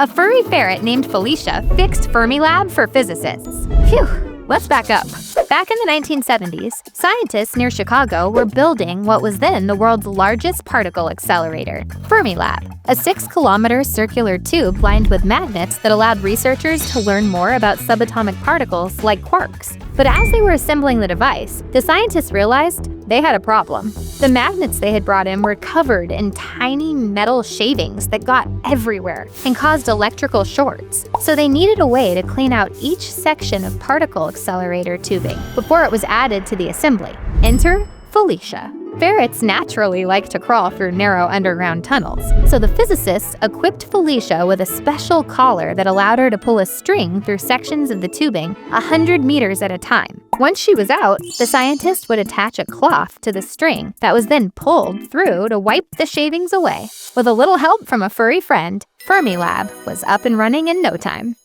A furry ferret named Felicia fixed Fermilab for physicists. Phew, let's back up. Back in the 1970s, scientists near Chicago were building what was then the world's largest particle accelerator, Fermilab, a 6-kilometer circular tube lined with magnets that allowed researchers to learn more about subatomic particles like quarks. But as they were assembling the device, the scientists realized they had a problem. The magnets they had brought in were covered in tiny metal shavings that got everywhere and caused electrical shorts. So they needed a way to clean out each section of particle accelerator tubing before it was added to the assembly. Enter Felicia. Ferrets naturally like to crawl through narrow underground tunnels, so the physicists equipped Felicia with a special collar that allowed her to pull a string through sections of the tubing 100 meters at a time. Once she was out, the scientist would attach a cloth to the string that was then pulled through to wipe the shavings away. With a little help from a furry friend, Fermilab was up and running in no time.